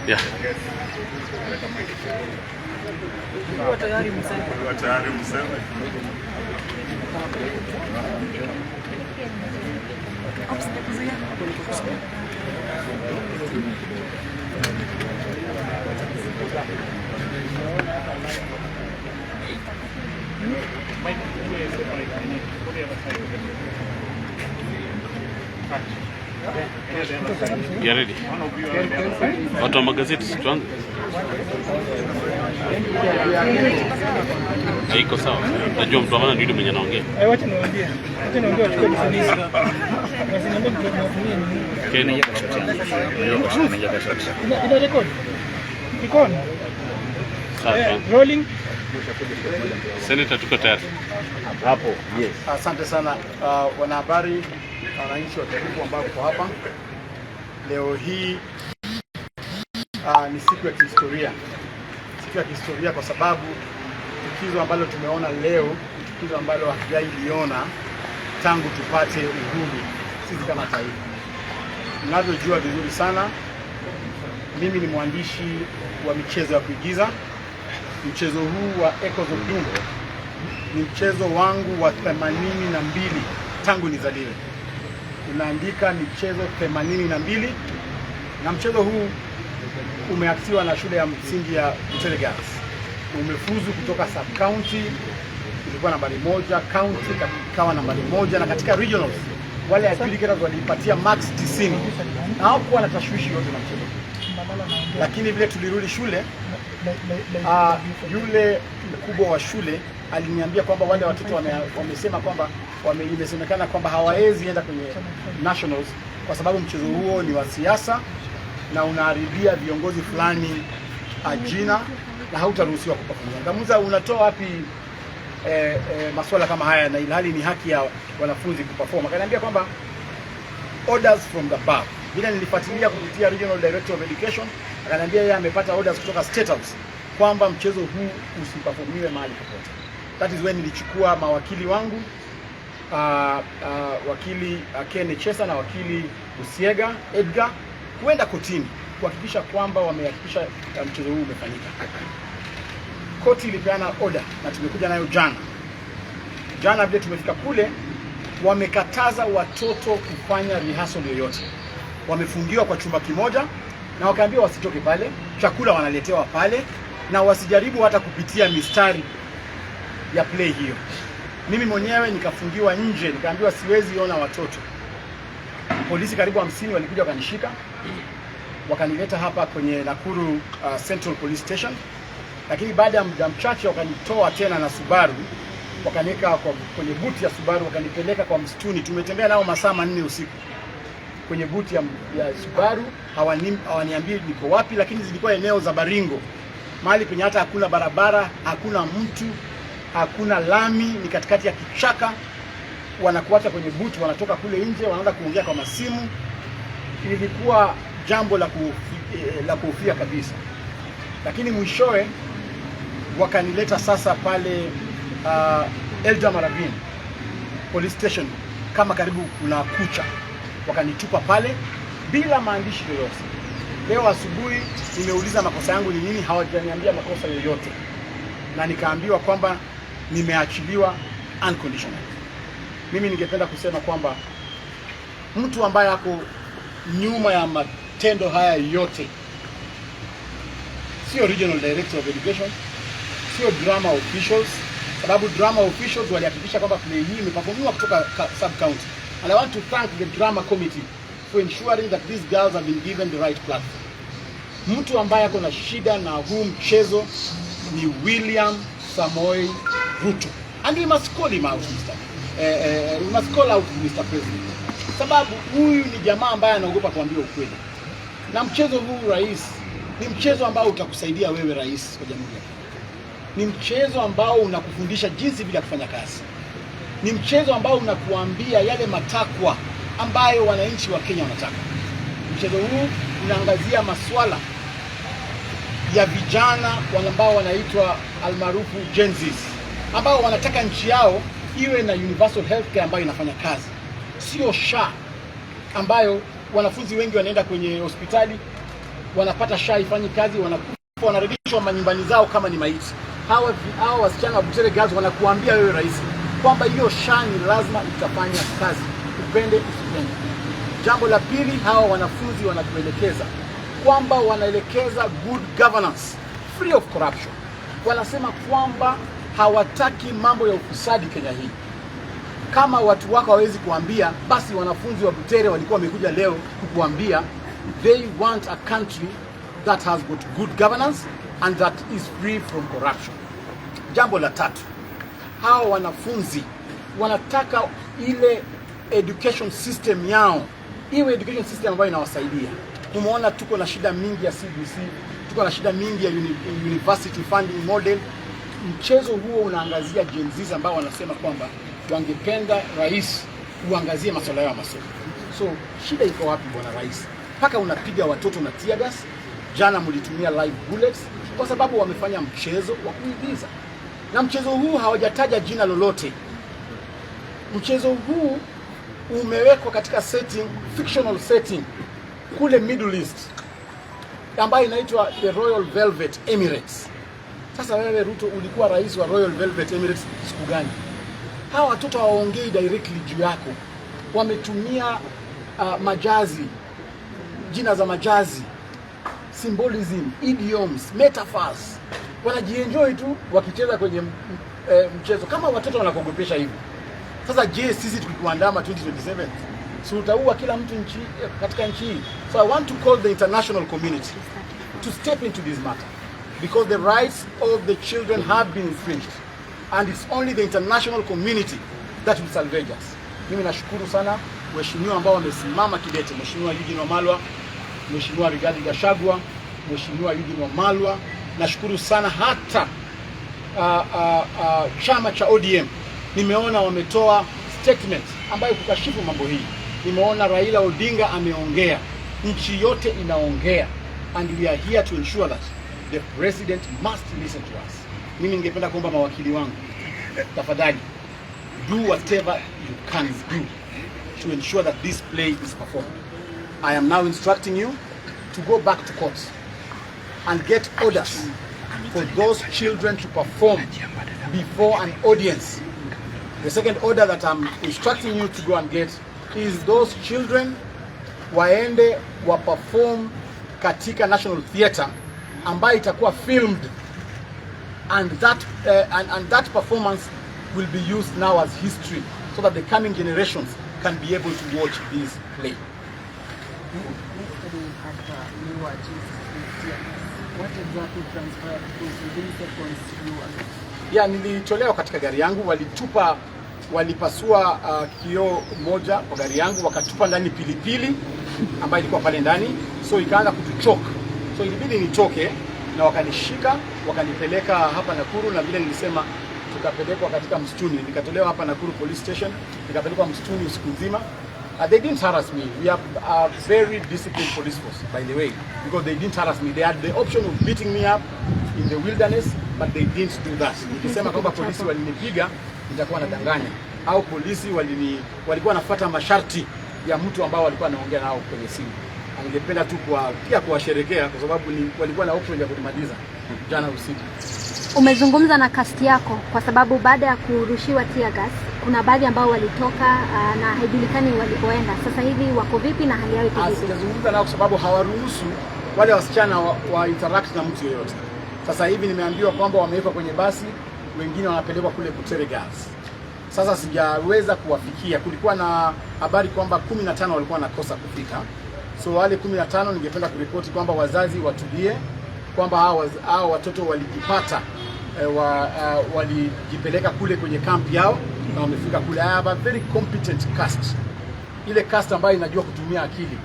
Yeah. You ready? Watu wa magazeti tuanze. Haiko sawa. Najua mtu hana ndio mwenye anaongea. Wacha niwaambie. Wacha niwaambie wachukue lisenisi. Basi niambie tunatumia nini? Kenya. Ina record. Record. Sawa. Rolling. Senator tuko tayari. Hapo. Yes. Asante sana wanahabari, wananchi wa Karibu ambao kwa hapa. Leo hii ni siku ya kihistoria. Siku ya kihistoria kwa sababu tukio ambalo tumeona leo, tukio ambalo hatujailiona tangu tupate uhuru sisi kama taifa. Mnavyojua vizuri sana, mimi ni mwandishi wa michezo ya kuigiza. Mchezo huu wa Echoes of Doom ni mchezo wangu wa 82 tangu nizaliwe. Unaandika michezo 82 na mchezo huu umeaktiwa na shule ya msingi ya Butere Girls. Umefuzu kutoka sub county, ilikuwa nambari 1, county ikawa nambari 1, na katika regionals wale adjudicators walipatia max 90. Na hapo wana tashwishi yote na mchezo. Lakini vile tulirudi shule, yule mkubwa wa shule aliniambia kwamba wale watoto wamesema kwamba imesemekana kwamba hawawezi enda kwenye nationals kwa sababu mchezo huo ni wa siasa na unaharibia viongozi fulani jina na hautaruhusiwa kuperform. Ngamuza, unatoa wapi masuala kama haya na ilhali ni haki ya wanafunzi kuperform? Akaniambia kwamba orders from the above. Bila nilifuatilia kupitia Regional Director of Education, akaniambia yeye amepata orders kutoka Statehouse kwamba mchezo huu usiperformiwe mahali popote. That is when nilichukua mawakili wangu wakili Ken Chesa na wakili Usiega Edgar kuenda kotini kuhakikisha kwamba wamehakikisha mchezo huu umefanyika. Koti ilipeana order na tumekuja nayo jana vile tumefika kule, wamekataza watoto kufanya rehearsal yoyote. Wamefungiwa kwa chumba kimoja na wakaambiwa wasitoke pale, chakula wanaletewa pale na wasijaribu hata kupitia mistari ya play hiyo. Mimi mwenyewe nikafungiwa nje, nikaambiwa siwezi ona watoto. Polisi karibu 50 walikuja wakanishika, wakanileta hapa kwenye Nakuru Central Police Station, lakini baada ya muda mchache wakanitoa tena na Subaru, wakaniweka kwenye buti ya Subaru, wakanipeleka kwa msituni. Tumetembea nao masaa 4 usiku kwenye buti ya Subaru, hawaniambii niko wapi, lakini zilikuwa eneo za Baringo, mahali penye hata hakuna barabara, hakuna mtu, hakuna lami, ni katikati ya kichaka. Wanakuacha kwenye buti, wanatoka kule nje, wanaanza kuongea kwa masimu. Ilikuwa jambo la kuhofia kabisa, lakini mwishowe wakanileta sasa pale Elda Maravini Police Station, kama karibu kuna kucha, wakanitupa pale bila maandishi yoyote. Leo asubuhi nimeuliza makosa yangu ni nini, hawajaniambia makosa yoyote, na nikaambiwa kwamba nimeachiliwa unconditional. Mimi ningependa kusema kwamba mtu ambaye ako nyuma ya matendo haya yote sio Regional Director of Education, sio drama officials, sababu drama officials walihakikisha kwamba play hii imeperformiwa kutoka sub county. And I want to thank the drama committee for ensuring that these girls have been given the right platform. Mtu ambaye ako na shida na huu mchezo ni William Samoei Ruto, and we must call him out, we must call out Mr. President, sababu huyu ni jamaa ambaye anaogopa kuambia ukweli. Na mchezo huu rais, ni mchezo ambao utakusaidia wewe rais kwa jamhuri. Ni mchezo ambao unakufundisha jinsi vile kufanya kazi. Ni mchezo ambao unakuambia yale matakwa ambayo wananchi wa Kenya wanataka. Mchezo huu unaangazia masuala ya vijana ambao wanaitwa almaarufu Gen Z, ambao wanataka nchi yao iwe na universal healthcare ambayo inafanya kazi, sio SHA ambayo wanafunzi wengi wanaenda kwenye hospitali wanapata SHA ifanyi kazi, wanakufa, wanarudishwa manyumbani zao kama ni maiti. Hawa wasichana wa Butere Girls wanakuambia wewe rais kwamba hiyo SHA ni lazima itafanya kazi, upende usipende. Jambo la pili, hawa wanafunzi wanatuelekeza kwamba wanaelekeza good governance free of corruption. Wanasema kwamba hawataki mambo ya ufisadi Kenya hii. Kama watu wako hawezi kuambia, basi wanafunzi wa Butere walikuwa wamekuja leo kukuambia they want a country that has got good governance and that is free from corruption. Jambo la tatu, hawa wanafunzi wanataka ile education system yao iwe education system ambayo inawasaidia. Tumeona tuko na shida mingi ya CBC, tuko na shida mingi ya university funding model. Mchezo huo unaangazia Gen Z ambao wanasema kwamba wangependa rais uangazie masuala ya masomo. So shida iko wapi bwana rais? Paka unapiga watoto na tear gas. Jana mlitumia live bullets kwa sababu wamefanya mchezo wa kuigiza. Na mchezo huu hawajataja jina lolote. Mchezo huu umewekwa katika setting, fictional setting kule Middle East ambayo inaitwa the Royal Velvet Emirates. Sasa wewe Ruto ulikuwa rais wa Royal Velvet Emirates siku gani? Hawa watoto hawaongei directly juu yako. Wametumia majazi, jina za majazi, symbolism, idioms, metaphors. Wanajienjoy tu wakicheza kwenye mchezo. Kama watoto wanakogopesha hivi. Sasa je, sisi tukikuandama 2027 si utaua kila mtu katika nchi hii? So I want to call the international community to step into this matter because the rights of the children have been infringed and it's only the international community that will salvage us. Mimi nashukuru sana waheshimiwa ambao wamesimama kidete, Mheshimiwa Eugene Wamalwa, Mheshimiwa Rigathi Gachagua, Mheshimiwa Eugene Wamalwa. Nashukuru sana hata chama cha ODM nimeona wametoa statement ambayo kukashifu mambo hii. Nimeona Raila Odinga ameongea, nchi yote inaongea, and we are here to ensure that the president must listen to us. Mimi ningependa kuomba mawakili wangu, tafadhali do whatever you can do to ensure that this play is performed. I am now instructing you to go back to court and get orders for those children to perform before an audience. The second order that I'm instructing you to go and get is those children waende wa perform katika National Theatre ambayo itakuwa filmed, and that performance will be used now as history so that the coming generations can be able to watch this play. What exactly transpired? Because within seconds you were... Yeah, nilitolewa katika gari yangu, walipasua kioo moja kwa gari yangu, wakatupa ndani pilipili ambayo ilikuwa pale ndani, so ikaanza kutuchoke. So ilibidi nitoke na wakanishika, wakanipeleka hapa Nakuru, na vile nilisema tukapelekwa katika msituni. Nikatolewa hapa Nakuru police station, nikapelekwa msituni usiku nzima. They didn't harass me. We have a very disciplined police force, by the way, because they didn't harass me. They had the option of beating me up in the wilderness, but they didn't do that. Nikisema kwamba polisi walinipiga, nitakuwa nadanganya. Au polisi walikuwa nafuata masharti ya mtu ambao walikuwa anaongea nao kwenye simu. Ningependa tu pia kuwasherekea kwa sababu walikuwa na option ya kunimaliza jana usiku. Umezungumza na kasti yako kwa sababu baada ya kurushiwa tear gas kuna baadhi ambao walitoka na haijulikani walipoenda. Sasa hivi wako vipi na hali yao iko vipi? Sijazungumza nao kwa sababu hawaruhusu wale wasichana wa interact na mtu yeyote. Sasa hivi nimeambiwa kwamba wamewekwa kwenye basi, wengine wanapelekwa kule Butere Girls. Sasa sijaweza kuwafikia. Kulikuwa na habari kwamba 15 walikuwa nakosa kufika. So wale 15 ningependa kuripoti kwamba wazazi watulie, kwamba hao watoto walijipata walijipeleka kule kwenye camp yao na wamefika kule. I have a very competent cast, ile cast ambayo inajua kutumia akili,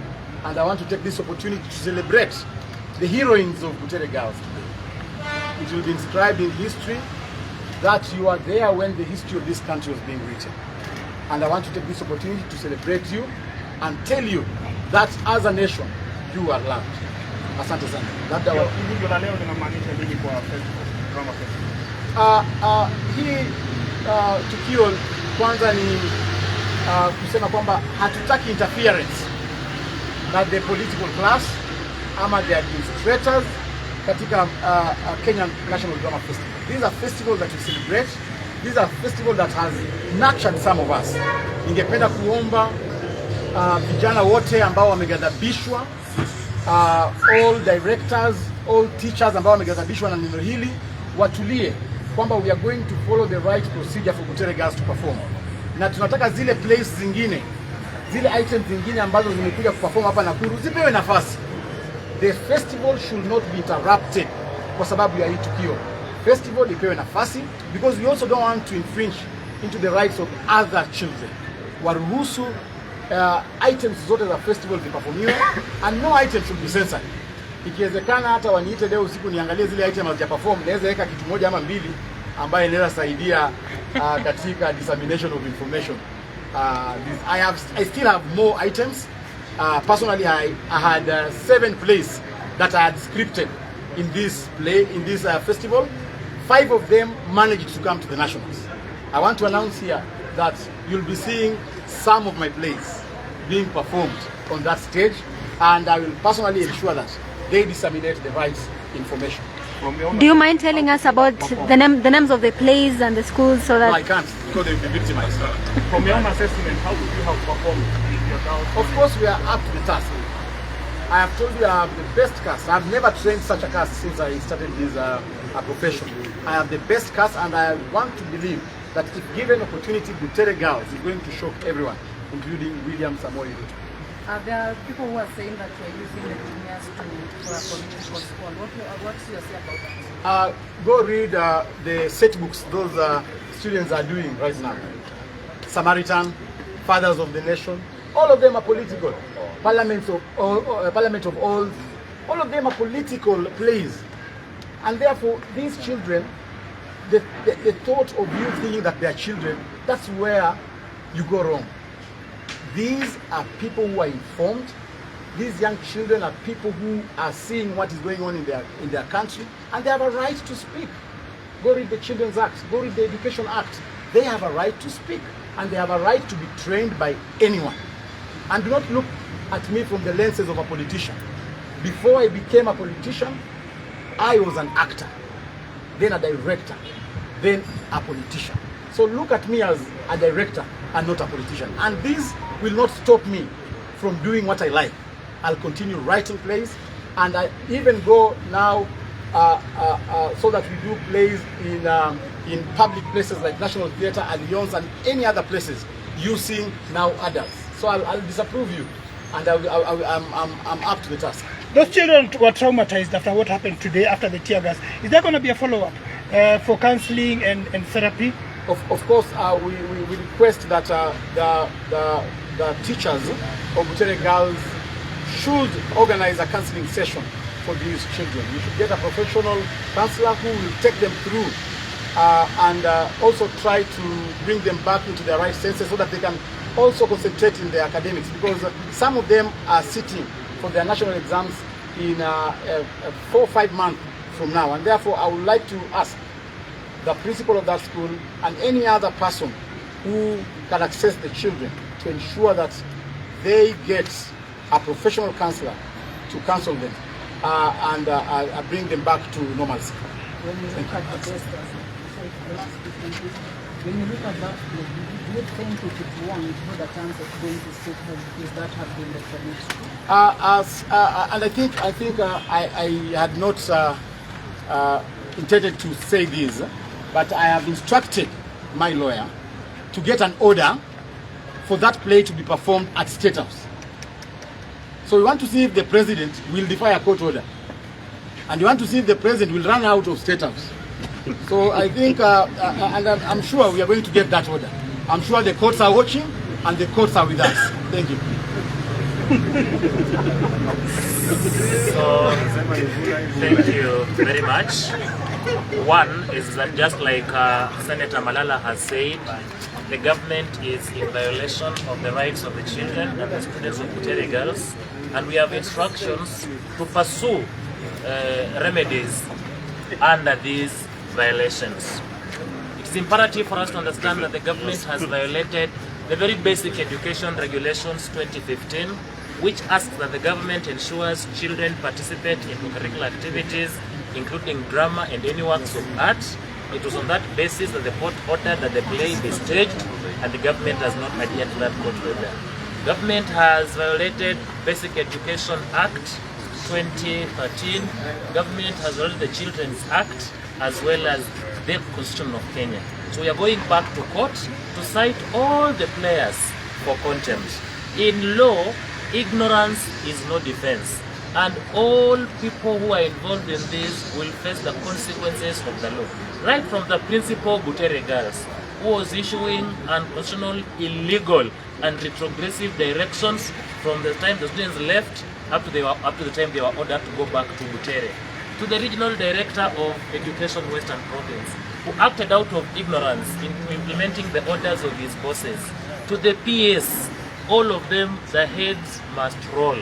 and I want to take this opportunity to celebrate the heroines of Butere Girls today. It will be inscribed in history that you are there when the history of this country was being written, and I want to take this opportunity to celebrate you and tell you that as a nation you are loved. Asante sana. Labda hili la leo linamaanisha nini kwa drama festival? Hii tukio kwanza ni kusema kwamba hatutaki interference na the political class ama the administrators katika Kenyan National Drama Festival. These are festivals that we celebrate. These are festivals that has nurtured some of us. Ningependa kuomba vijana wote ambao wamegadhabishwa, all directors, all teachers ambao wamegadhabishwa na neno hili, watulie kwamba we are going to follow the right procedure for Butere Girls to perform. Na tunataka zile plays zingine, zile items zingine ambazo zimekuja kuperform hapa Nakuru zipewe nafasi. The festival should not be interrupted kwa sababu ya hii tukio. Festival ipewe nafasi because we also don't want to infringe into the rights of other children. Waruhusu items zote za festival ziperformiwe and no item should be censored. Ikiwezekana hata waniite leo usiku niangalie zile items hazija perform, naweza weka kitu moja ama mbili ambaye inaweza saidia katika dissemination of information. I still have more items. Personally, I had 7 plays that I had scripted in this festival. 5 of them managed to come to the nationals. I want to announce here that you'll be seeing some of my plays being performed on that stage, and I will personally ensure that they disseminate the right information. Do you mind telling us about the names of the plays and the schools so that... No, I can't, because they will be victimized. From your own assessment, how would you have performed with your girls? Of course, we are up to the task. I have told you I have the best cast. I have never trained such a cast since I started this profession. I have the best cast, and I want to believe that if given opportunity, Butere Girls is going to shock everyone, including William Samoei Ruto. There are people who are saying that you're using the juniors for a political squad. What's your say about that? Go read the set books those students are doing right now. Samaritan, Fathers of the Nation, all of them are political. Parliament of all of them are political plays. And therefore, these children, the thought of you thinking that they are children, that's where you go wrong. These are people who are informed. These young children are people who are seeing what is going on in their country, and they have a right to speak. Go read the Children's Act, go read the Education Act. They have a right to speak, and they have a right to be trained by anyone. And do not look at me from the lenses of a politician. Before I became a politician, I was an actor, then a director, then a politician. So look at me as a director and not a politician. And this will not stop me from doing what I like. I'll continue writing plays, and I even go now so that we do plays in public places like National Theatre, Alliance, and any other places using now adults. So I'll disapprove you, and I'm up to the task. Those children were traumatized after what happened today, after the tear gas. Is there going to be a follow-up for counseling and therapy? Of course, we request that the teachers of Butere Girls should organize a counseling session for these children. We should get a professional counselor who will take them through and also try to bring them back into their right senses so that they can also concentrate in their academics, because some of them are sitting for their national exams in 4 or 5 months from now, and therefore I would like to ask the principal of that school and any other person who can access the children to ensure that they get a professional counselor to counsel them and bring them back to normalcy. When you look at the best, when you look at that, do you think if it won, it had a chance of going to Statehouse because that had been the prediction? And I think I had not intended to say this, but I have instructed my lawyer to get an order for that play to be performed at Statehouse. So we want to see if the president will defy a court order, and we want to see if the president will run out of Statehouse. So I think, and I'm sure we are going to get that order. I'm sure the courts are watching, and the courts are with us. Thank you. So, thank you very much. One is that just like Senator Malala has said, the government is in violation of the rights of the children and the students of Butere Girls, and we have instructions to pursue remedies under these violations. It It's imperative for us to understand that the government has violated the very basic education regulations 2015, which asks that the government ensures children participate in curricular activities, including drama and any works of art. It was on that basis that the court ordered that the play be staged, and the government has not adhered to that court order. Government has violated Basic Education Act 2013. Government has violated the Children's Act as well as the Constitution of Kenya. So we are going back to court to cite all the players for contempt. In law, ignorance is no defense, and all people who are involved in this will face the consequences of the law. Right from the principal Butere Girls, who was issuing unconstitutional, illegal and retrogressive directions from the time the students left up to the time they were ordered to go back to Butere, to the regional director of Education Western Province, who acted out of ignorance in implementing the orders of his bosses, to the PS, all of them, the heads must roll.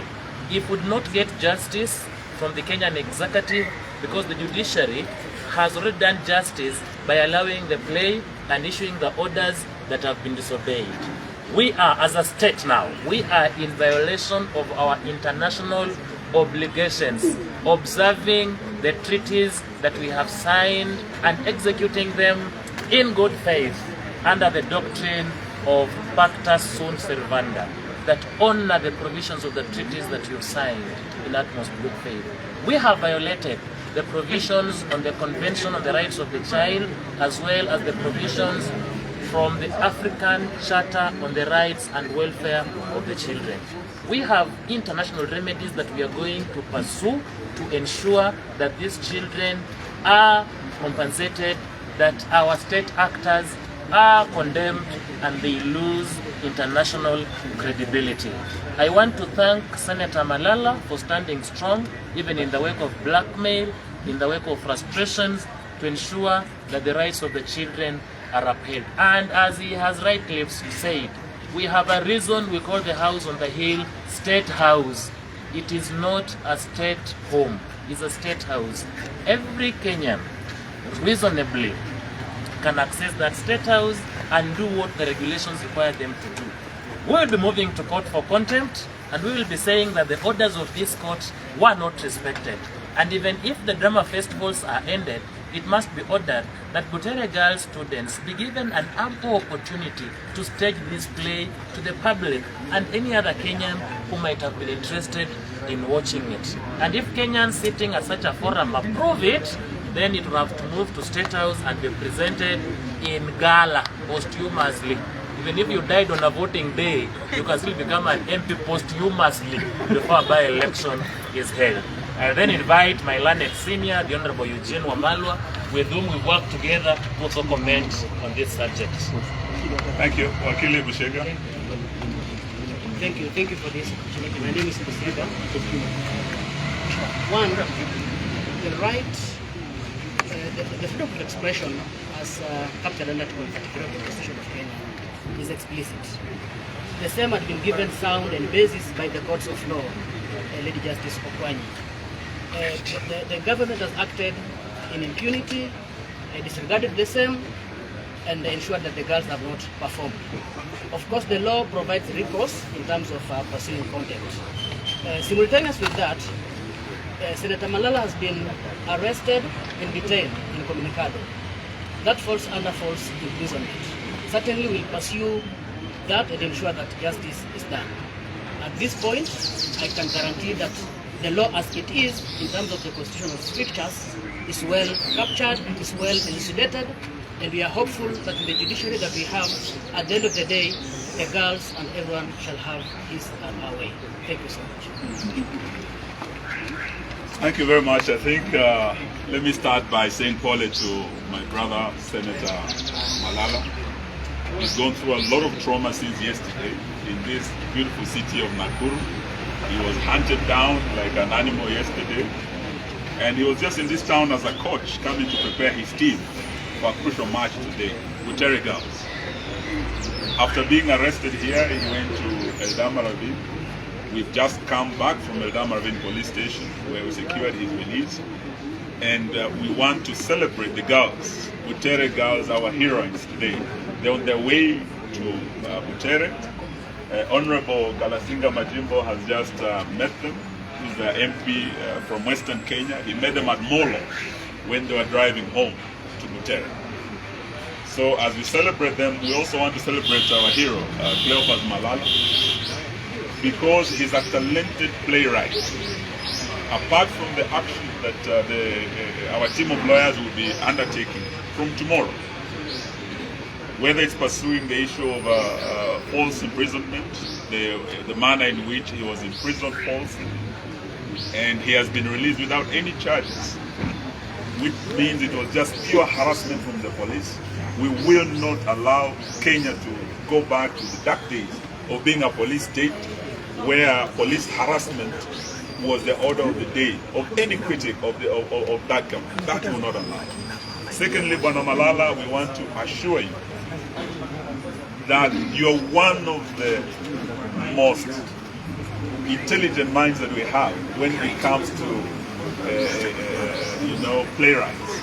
If we would not get justice from the Kenyan executive, because the judiciary has already done justice by allowing the play and issuing the orders that have been disobeyed. We are, as a state now, we are in violation of our international obligations, observing the treaties that we have signed and executing them in good faith under the doctrine of Pacta Sunt Servanda, that honor the provisions of the treaties that you've signed in utmost good faith. We have violated the provisions on the Convention on the Rights of the Child, as well as the provisions from the African Charter on the Rights and Welfare of the Children. We have international remedies that we are going to pursue to ensure that these children are compensated, that our state actors are condemned, and they lose international credibility. I want to thank Senator Malala for standing strong, even in the wake of blackmail, in the wake of frustrations, to ensure that the rights of the children are upheld. And as he has rightly said, we have a reason we call the house on the hill Statehouse. It is not a state home, it's a state house. Every Kenyan reasonably can access that state house and do what the regulations require them to do. We will be moving to court for contempt, and we will be saying that the orders of this court were not respected. And even if the drama festivals are ended, it must be ordered that Butere Girls students be given an ample opportunity to stage this play to the public and any other Kenyan who might have been interested in watching it. And if Kenyans sitting at such a forum approve it, then it will have to move to State House and be presented in gala posthumously. Even if you died on a voting day, you can still become an MP posthumously before a by-election is held. I then invite my learned senior, the Honorable Eugene Wamalwa, with whom we work together to also comment on this subject. Thank you. Wakili Bushega. Thank you for this opportunity. My name is Bushega. One, the right, the freedom of expression as captured under Article 33 of the Constitution of Kenya is explicit. The same had been given sound and basis by the courts of law, Lady Justice Okwanyi. The government has acted in impunity, disregarded the same, and ensured that the girls have not performed. Of course, the law provides recourse in terms of pursuing contempt. Simultaneous with that, Senator Malala has been arrested and detained in Communicado. That falls under false imprisonment. Certainly we'll pursue that and ensure that justice is done. At this point, I can guarantee that the law as it is, in terms of the constitutional strictures, is well captured, is well elucidated, and we are hopeful that with the judiciary that we have, at the end of the day, the girls and everyone shall have his and our way. Thank you so much. Thank you very much. I think, let me start by saying Paule to my brother, Senator Malala. He's gone through a lot of trauma since yesterday in this beautiful city of Nakuru. He was hunted down like an animal yesterday. And he was just in this town as a coach, coming to prepare his team for a crucial match today, Butere Girls. After being arrested here, he went to Eldama Ravine. We've just come back from Eldama Ravine police station where we secured his release. and we want to celebrate the girls, Butere girls, our heroines today. They're on their way to Butere. Honorable Kalasinga Majimbo has just met them. He's the MP from Western Kenya. He met them at Molo when they were driving home to Butere. So as we celebrate them, we also want to celebrate our hero, Cleo Malala, because he's a talented playwright. Apart from the action that our team of lawyers will be undertaking from tomorrow, whether it's pursuing the issue of false imprisonment, the manner in which he was imprisoned falsely, and he has been released without any charges, which means it was just pure harassment from the police. We will not allow Kenya to go back to the dark days of being a police state where police harassment was the order of the day of any critic of that government. That will not allow. Secondly, Bwana Malala, we want to assure you that you're one of the most intelligent minds that we have when it comes to playwrights.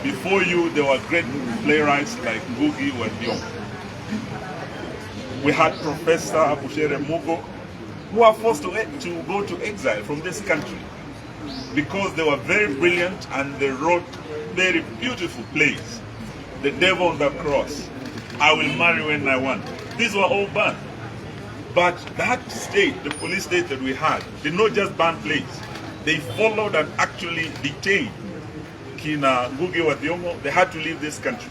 Before you, there were great playwrights like Ngugi wa Thiong'o. We had Professor Bushere Mugo, who were forced to go to exile from this country because they were very brilliant and they wrote very beautiful plays. The Devil on the Cross, I Will Marry When I Want. These were all banned. But that state, the police state that we had, did not just ban plays. They followed and actually detained Kina Ngugi wa Thiong'o. They had to leave this country.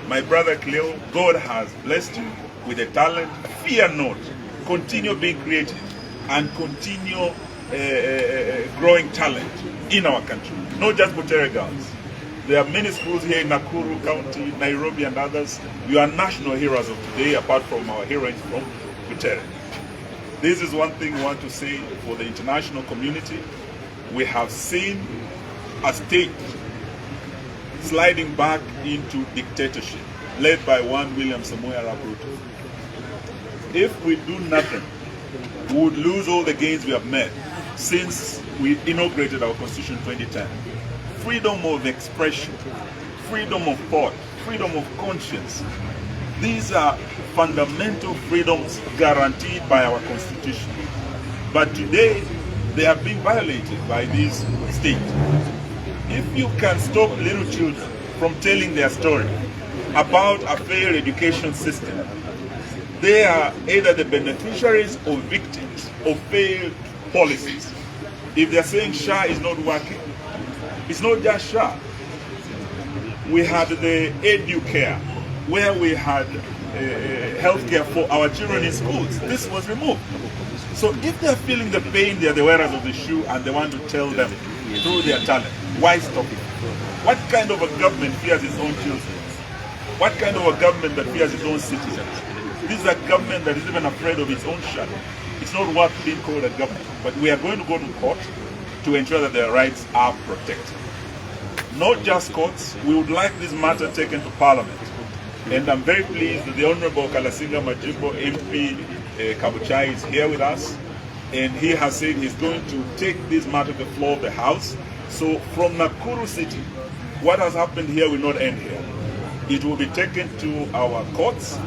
My brother Cleo, God has blessed you with a talent. Fear not. Continue being creative and continue growing talent in our country. Not just Butere girls. There are many schools here in Nakuru County, Nairobi and others. You are national heroes of today, apart from our heroines from Butere. This is one thing we want to say for the international community. We have seen a state sliding back into dictatorship, led by one William Samoei Arap Ruto. If we do nothing, we would lose all the gains we have made since we inaugurated our Constitution in 2010. Freedom of expression, freedom of thought, freedom of conscience. These are fundamental freedoms guaranteed by our Constitution. But today, they are being violated by this state. If you can stop little children from telling their story about a fair education system, they are either the beneficiaries or victims of failed policies. If they're saying SHA is not working, it's not just SHA. We had the EduCare, where we had healthcare for our children in schools. This was removed. So if they're feeling the pain, they're the wearers of the shoe, and they want to tell them through their talent, why stop it? What kind of a government fears its own children? What kind of a government that fears its own citizens? This is a government that is even afraid of its own shadow. It's not worth being called a government. But we are going to go to court to ensure that their rights are protected. Not just courts, we would like this matter taken to Parliament. And I'm very pleased that the Honorable Kalasinga Majimbo MP Kabuchai is here with us. And he has said he's going to take this matter to the floor of the House. So from Nakuru City, what has happened here will not end here. It will be taken to our courts.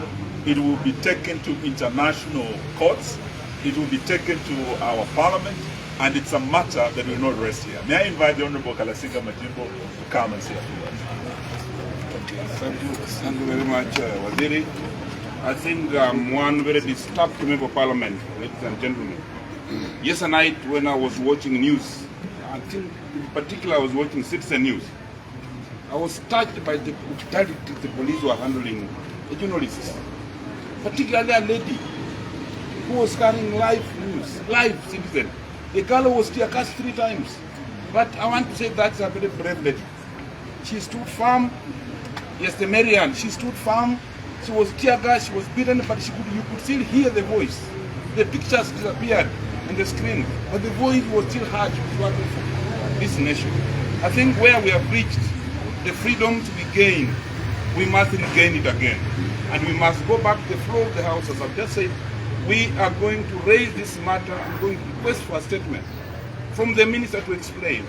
It will be taken to international courts. It will be taken to our Parliament. And it's a matter that will not rest here. May I invite the Honorable Kalasinga Majimbo to come and say a few words. Thank you very much, Waziri. I think I'm one very disturbed member of Parliament, ladies and gentlemen. Yesterday night when I was watching news, I think in particular I was watching Citizen News, I was touched by the brutality the police were handling the journalists, particularly a lady who was carrying live news, live Citizen. The girl was tear gassed 3 times. But I want to say that's a very brave lady. She stood firm. Yes, the Marianne, she stood firm. She was tear gassed, she was beaten, but you could still hear the voice. The pictures disappeared on the screen, but the voice was still heard for this nation. I think where we have reached the freedom to be gained, we must regain it again. And we must go back to the floor of the House, as I've just said. We are going to raise this matter. I'm going to request for a statement from the minister to explain.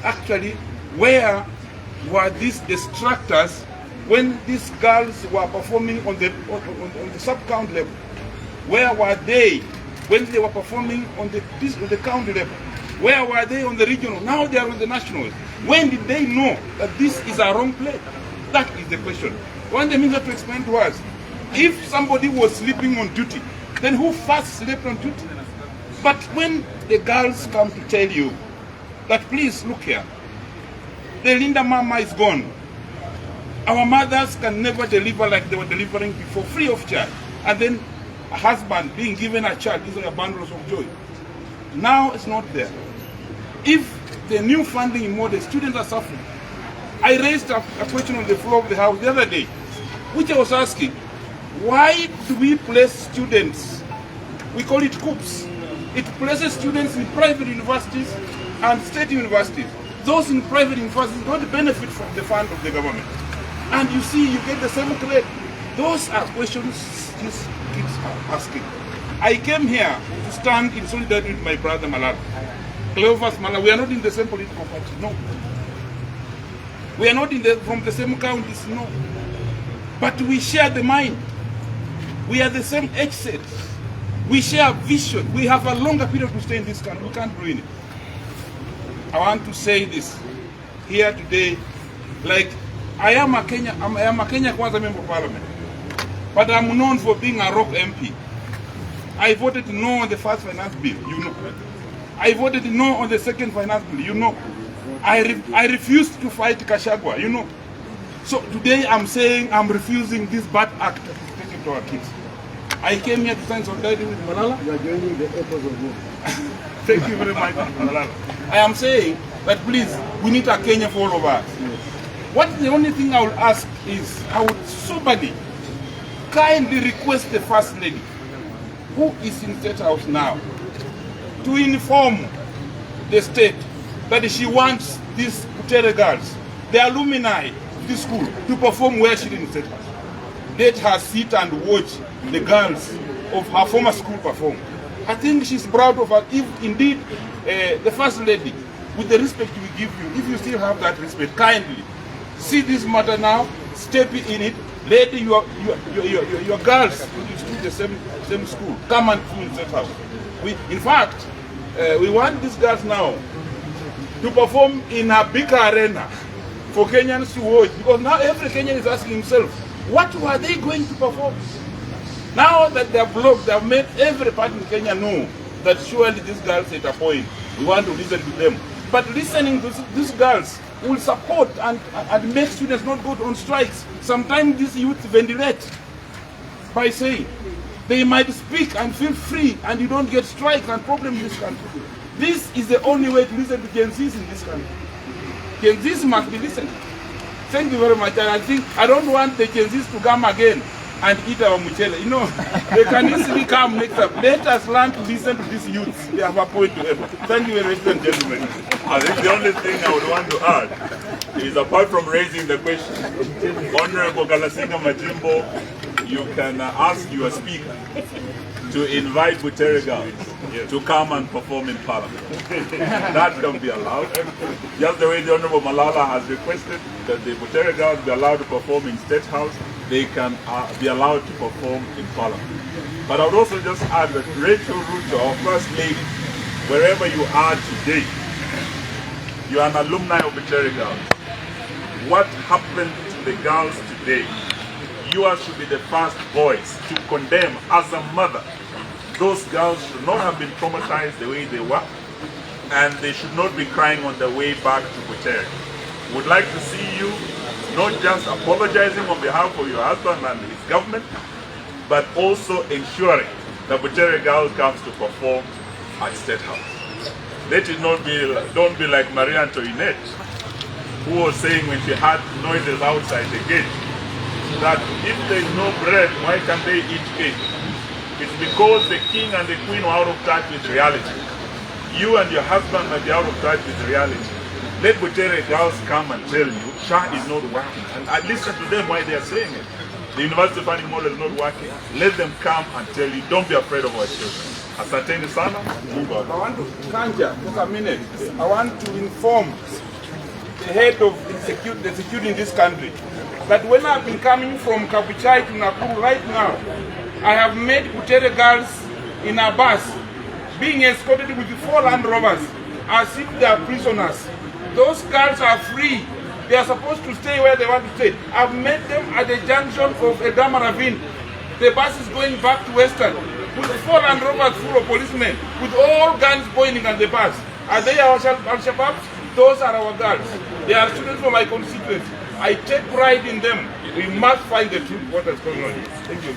actually, where were these distractors when these girls were performing on the sub-county level? Where were they when they were performing on the county level? Where were they on the regional? Now they are on the national. When did they know that this is a wrong play? That is the question. One the minister to explain to us, if somebody was sleeping on duty, then who first slept on duty? But when the girls come to tell you that, please look here, the Linda Mama is gone. Our mothers can never deliver like they were delivering before, free of charge. And then a husband being given a child, these are bundles of joy. Now it's not there. If the new funding in more, the students are suffering. I raised a question on the floor of the House the other day, which I was asking, why do we place students, we call it COOPs, it places students in private universities and state universities. Those in private universities don't benefit from the fund of the government. And you see, you get the same grade. Those are questions these kids are asking. I came here to stand in solidarity with my brother Malala. Cleo versus Malala, we are not in the same political party, no. We are not from the same counties, no. But we share the mind. We are the same age set. We share a vision. We have a longer period to stay in this country. We can't ruin it. I want to say this here today, like I am a Kenya Kwanza member of parliament, but I'm known for being a rock MP. I voted no on the first finance bill, you know. I voted no on the second finance bill, you know. I refused to fight Kashagwa, you know. So today I'm saying I'm refusing this bad act that is taken to our kids. I came here to sign solidarity with Malala. You are joining the Echoes of War. Thank you very much, Malala. I am saying that please, we need a Kenya for all of us. Yes. What the only thing I will ask is, I would soberly, kindly request the First Lady, who is in Statehouse now, to inform the state that she wants these Butere girls, the alumni of this school, to perform where she didn't Statehouse. Let her sit and watch the girls of her former school perform. I think she's proud of her, if indeed the First Lady, with the respect we give you, if you still have that respect, kindly see this matter now, step in it, let your girls who school the same school come and do in Statehouse. In fact, we want these girls now to perform in a bigger arena for Kenyans to watch, because now every Kenyan is asking himself, what were they going to perform? Now that they have blocked, they have made every part in Kenya know that surely these girls at a point, we want to listen to them. But listening to these girls will support and make students not go on strikes. Sometimes these youth ventilate by saying they might speak and feel free, and you don't get strikes and problems in this country. This is the only way to listen to Gen Zs in this country. Gen Zs must be listened. Thank you very much. And I think I don't want the Gen Zs to come again and eat our muchele. You know, they can easily come next up. Let us learn to listen to these youths. They have a point to ever. Thank you very much, ladies and gentlemen. I think the only thing I would want to add is, apart from raising the question, Honorable Galasinga Majimbo, you can ask your speaker to invite Butere girls to come and perform in Parliament. That can be allowed. Just the way the Honorable Malala has requested that the Butere girls be allowed to perform in Statehouse, they can be allowed to perform in Parliament. But I would also just add that Rachel Ruto, our First Lady, wherever you are today, you are an alumni of Butere girls. What happened to the girls today? You should be the first voice to condemn as a mother. Those girls should not have been traumatized the way they were, and they should not be crying on their way back to Butere. Would like to see you not just apologizing on behalf of your husband and his government, but also ensuring that Butere girls comes to perform at Statehouse. Let it not be, don't be like Maria Antoinette, who was saying when she had noises outside the gate, that if there is no bread, why can't they eat cake? It's because the king and the queen are out of touch with reality. You and your husband might be out of touch with reality. Let Butere girls come and tell you, SHA is not working. And listen to them why they are saying it. The university funding model is not working. Let them come and tell you, don't be afraid of our children. Asanteni sana. I want to, Kanja, just a minute. I want to inform head of the security in this country. But when I've been coming from Kabuchai to Nakuru right now, I have met Butere girls in a bus being escorted with 4 Land Rovers as if they are prisoners. Those girls are free. They are supposed to stay where they want to stay. I've met them at the junction of Edama Ravine. The bus is going back to Western with 4 Land Rovers full of policemen with all guns pointing at the bus. Are they our Al-Shabaabs? Those are our girls. They are students from my constituency. I take pride in them. We must find the truth what is going on here. Thank you.